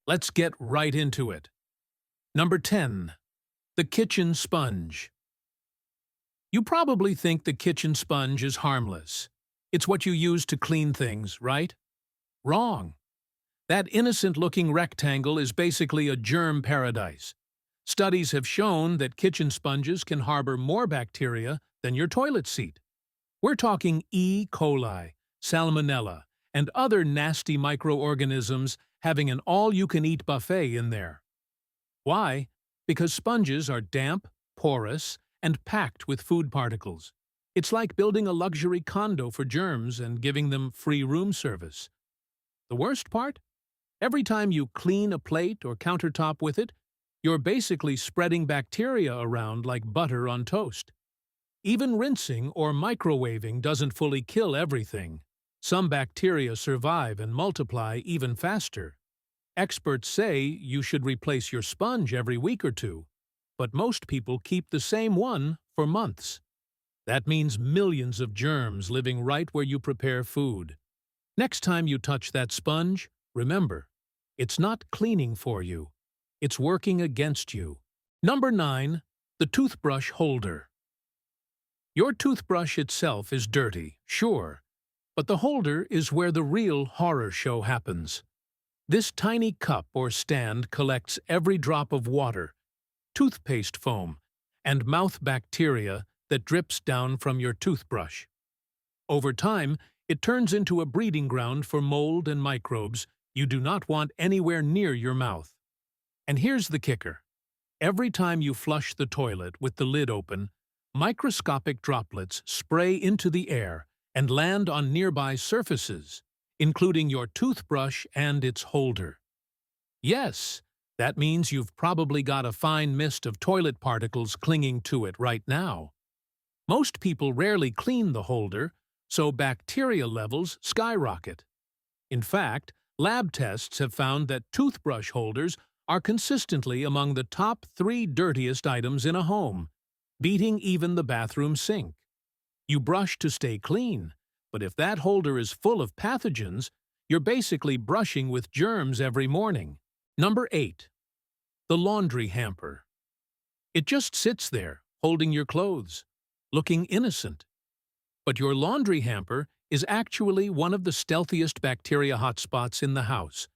Let's get right into it. Number 10. The kitchen sponge. You probably think the kitchen sponge is harmless. It's what you use to clean things, right? Wrong. That innocent-looking rectangle is basically a germ paradise. Studies have shown that kitchen sponges can harbor more bacteria than your toilet seat. We're talking E. coli, salmonella, and other nasty microorganisms having an all-you-can-eat buffet in there. Why? Because sponges are damp, porous, and packed with food particles. It's like building a luxury condo for germs and giving them free room service. The worst part? Every time you clean a plate or countertop with it, you're basically spreading bacteria around like butter on toast. Even rinsing or microwaving doesn't fully kill everything. Some bacteria survive and multiply even faster. Experts say you should replace your sponge every week or two, but most people keep the same one for months. That means millions of germs living right where you prepare food. Next time you touch that sponge, remember, it's not cleaning for you. It's working against you. Number 9. The toothbrush holder. Your toothbrush itself is dirty, sure, but the holder is where the real horror show happens. This tiny cup or stand collects every drop of water, toothpaste foam, and mouth bacteria that drips down from your toothbrush. Over time, it turns into a breeding ground for mold and microbes you do not want anywhere near your mouth. And here's the kicker. Every time you flush the toilet with the lid open, microscopic droplets spray into the air and land on nearby surfaces, including your toothbrush and its holder. Yes, that means you've probably got a fine mist of toilet particles clinging to it right now. Most people rarely clean the holder, so bacteria levels skyrocket. In fact, lab tests have found that toothbrush holders are consistently among the top 3 dirtiest items in a home, beating even the bathroom sink. You brush to stay clean, but if that holder is full of pathogens, you're basically brushing with germs every morning. Number 8. The laundry hamper. It just sits there, holding your clothes, looking innocent. But your laundry hamper is actually one of the stealthiest bacteria hotspots in the house.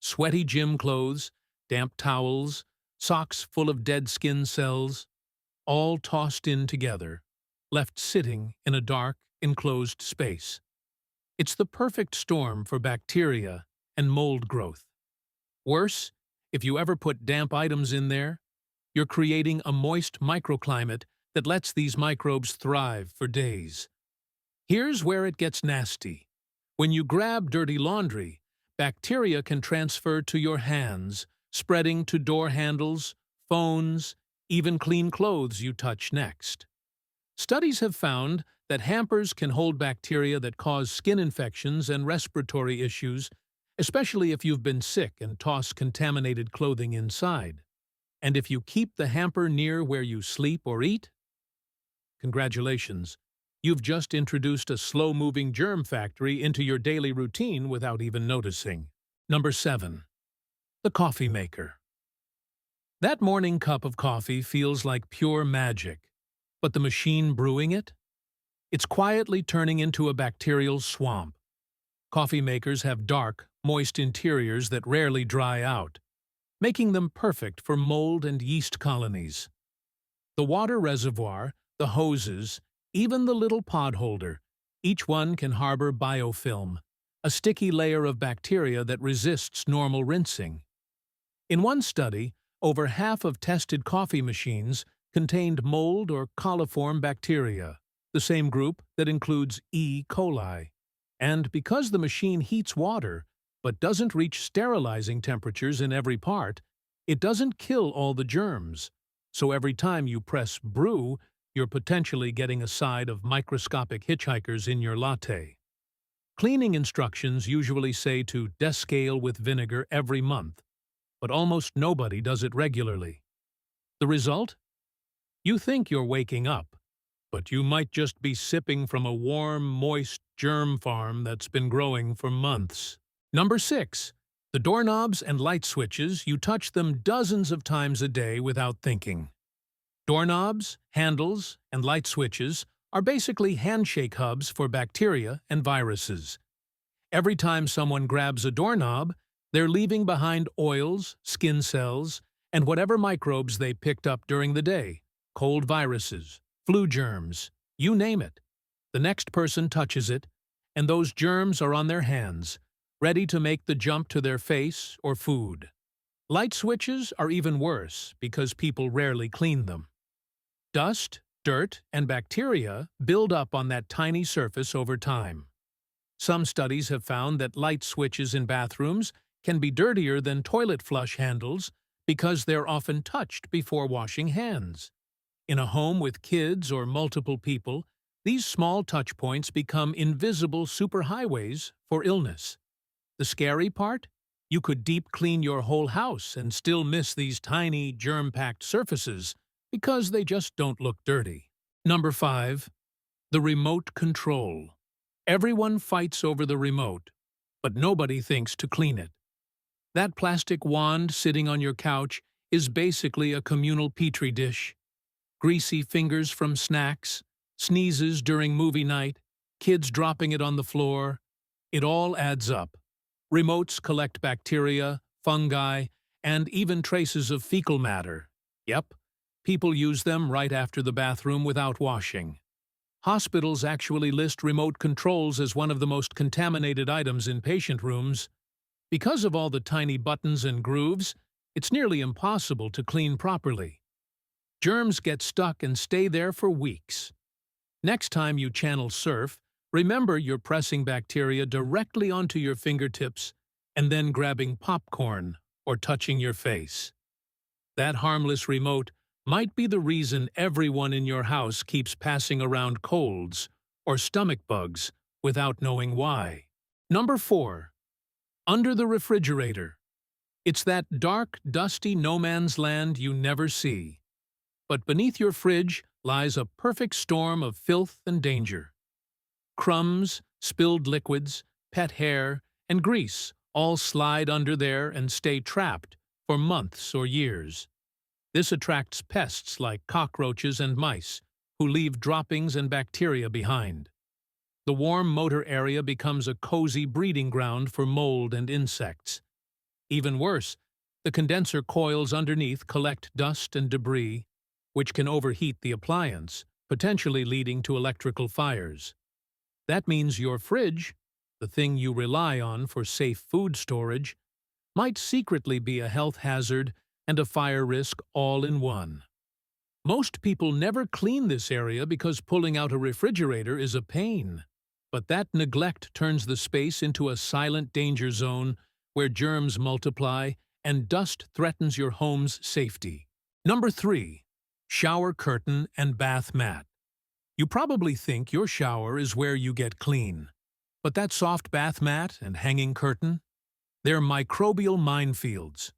Sweaty gym clothes, damp towels, socks full of dead skin cells, all tossed in together, left sitting in a dark, enclosed space. It's the perfect storm for bacteria and mold growth. Worse, if you ever put damp items in there, you're creating a moist microclimate that lets these microbes thrive for days. Here's where it gets nasty. When you grab dirty laundry, bacteria can transfer to your hands, spreading to door handles, phones, even clean clothes you touch next. Studies have found that hampers can hold bacteria that cause skin infections and respiratory issues, especially if you've been sick and tossed contaminated clothing inside. And if you keep the hamper near where you sleep or eat, congratulations, you've just introduced a slow-moving germ factory into your daily routine without even noticing. Number 7. The coffee maker. That morning cup of coffee feels like pure magic, but the machine brewing it? It's quietly turning into a bacterial swamp. Coffee makers have dark, moist interiors that rarely dry out, making them perfect for mold and yeast colonies. The water reservoir, the hoses, even the little pod holder, each one can harbor biofilm, a sticky layer of bacteria that resists normal rinsing. In one study, over half of tested coffee machines contained mold or coliform bacteria, the same group that includes E. coli. And because the machine heats water but doesn't reach sterilizing temperatures in every part, it doesn't kill all the germs. So every time you press brew, you're potentially getting a side of microscopic hitchhikers in your latte. Cleaning instructions usually say to descale with vinegar every month, but almost nobody does it regularly. The result? You think you're waking up, but you might just be sipping from a warm, moist germ farm that's been growing for months. Number 6. The doorknobs and light switches, you touch them dozens of times a day without thinking. Doorknobs, handles, and light switches are basically handshake hubs for bacteria and viruses. Every time someone grabs a doorknob, they're leaving behind oils, skin cells, and whatever microbes they picked up during the day, cold viruses, flu germs, you name it. The next person touches it, and those germs are on their hands, ready to make the jump to their face or food. Light switches are even worse because people rarely clean them. Dust, dirt, and bacteria build up on that tiny surface over time. Some studies have found that light switches in bathrooms can be dirtier than toilet flush handles because they're often touched before washing hands. In a home with kids or multiple people, these small touch points become invisible superhighways for illness. The scary part? You could deep clean your whole house and still miss these tiny, germ-packed surfaces because they just don't look dirty. Number 5. The remote control. Everyone fights over the remote, but nobody thinks to clean it. That plastic wand sitting on your couch is basically a communal petri dish. Greasy fingers from snacks, sneezes during movie night, kids dropping it on the floor. It all adds up. Remotes collect bacteria, fungi, and even traces of fecal matter. Yep, people use them right after the bathroom without washing. Hospitals actually list remote controls as one of the most contaminated items in patient rooms. Because of all the tiny buttons and grooves, it's nearly impossible to clean properly. Germs get stuck and stay there for weeks. Next time you channel surf, remember you're pressing bacteria directly onto your fingertips and then grabbing popcorn or touching your face. That harmless remote might be the reason everyone in your house keeps passing around colds or stomach bugs without knowing why. Number 4. Under the refrigerator. It's that dark, dusty no-man's land you never see. But beneath your fridge lies a perfect storm of filth and danger. Crumbs, spilled liquids, pet hair, and grease all slide under there and stay trapped for months or years. This attracts pests like cockroaches and mice, who leave droppings and bacteria behind. The warm motor area becomes a cozy breeding ground for mold and insects. Even worse, the condenser coils underneath collect dust and debris, which can overheat the appliance, potentially leading to electrical fires. That means your fridge, the thing you rely on for safe food storage, might secretly be a health hazard and a fire risk all in one. Most people never clean this area because pulling out a refrigerator is a pain. But that neglect turns the space into a silent danger zone where germs multiply and dust threatens your home's safety. Number 3. Shower curtain and bath mat. You probably think your shower is where you get clean. But that soft bath mat and hanging curtain? They're microbial minefields.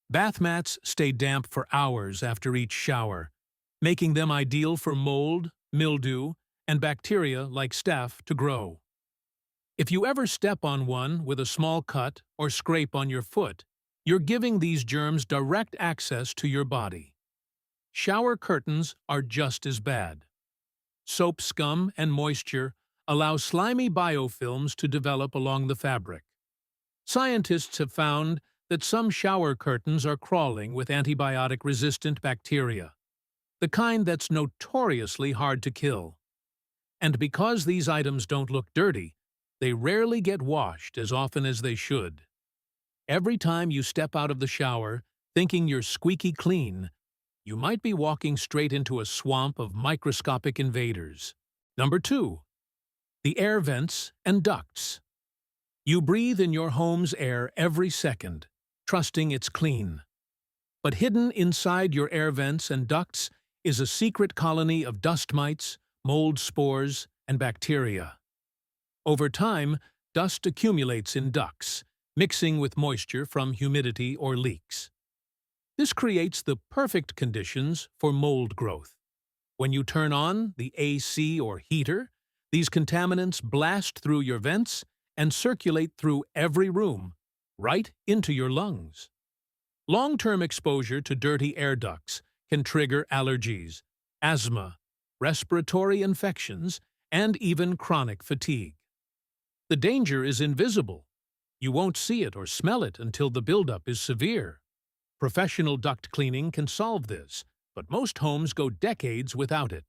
Bath mats stay damp for hours after each shower, making them ideal for mold, mildew, and bacteria like staph to grow. If you ever step on one with a small cut or scrape on your foot, you're giving these germs direct access to your body. Shower curtains are just as bad. Soap scum and moisture allow slimy biofilms to develop along the fabric. Scientists have found that some shower curtains are crawling with antibiotic-resistant bacteria, the kind that's notoriously hard to kill. And because these items don't look dirty, they rarely get washed as often as they should. Every time you step out of the shower thinking you're squeaky clean, you might be walking straight into a swamp of microscopic invaders. Number 2. The air vents and ducts. You breathe in your home's air every second, trusting it's clean. But hidden inside your air vents and ducts is a secret colony of dust mites, mold spores, and bacteria. Over time, dust accumulates in ducts, mixing with moisture from humidity or leaks. This creates the perfect conditions for mold growth. When you turn on the AC or heater, these contaminants blast through your vents and circulate through every room, right into your lungs. Long-term exposure to dirty air ducts can trigger allergies, asthma, respiratory infections, and even chronic fatigue. The danger is invisible. You won't see it or smell it until the buildup is severe. Professional duct cleaning can solve this, but most homes go decades without it.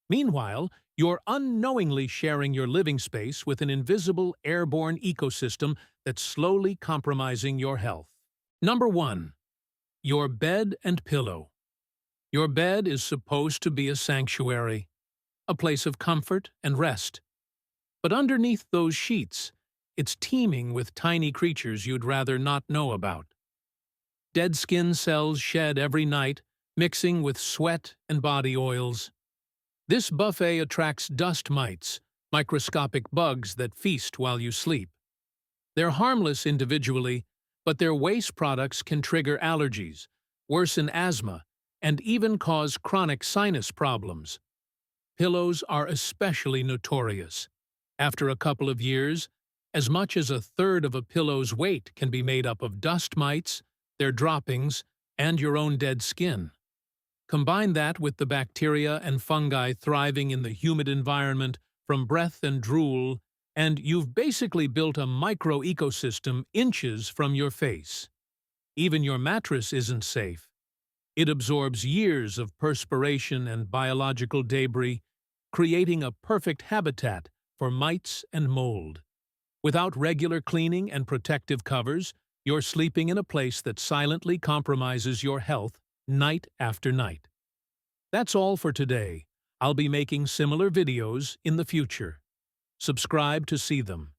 Meanwhile, you're unknowingly sharing your living space with an invisible airborne ecosystem that's slowly compromising your health. Number 1. Your bed and pillow. Your bed is supposed to be a sanctuary, a place of comfort and rest. But underneath those sheets, it's teeming with tiny creatures you'd rather not know about. Dead skin cells shed every night, mixing with sweat and body oils. This buffet attracts dust mites, microscopic bugs that feast while you sleep. They're harmless individually, but their waste products can trigger allergies, worsen asthma, and even cause chronic sinus problems. Pillows are especially notorious. After a couple of years, as much as a third of a pillow's weight can be made up of dust mites, their droppings, and your own dead skin. Combine that with the bacteria and fungi thriving in the humid environment from breath and drool, and you've basically built a micro-ecosystem inches from your face. Even your mattress isn't safe. It absorbs years of perspiration and biological debris, creating a perfect habitat for mites and mold. Without regular cleaning and protective covers, you're sleeping in a place that silently compromises your health night after night. That's all for today. I'll be making similar videos in the future. Subscribe to see them.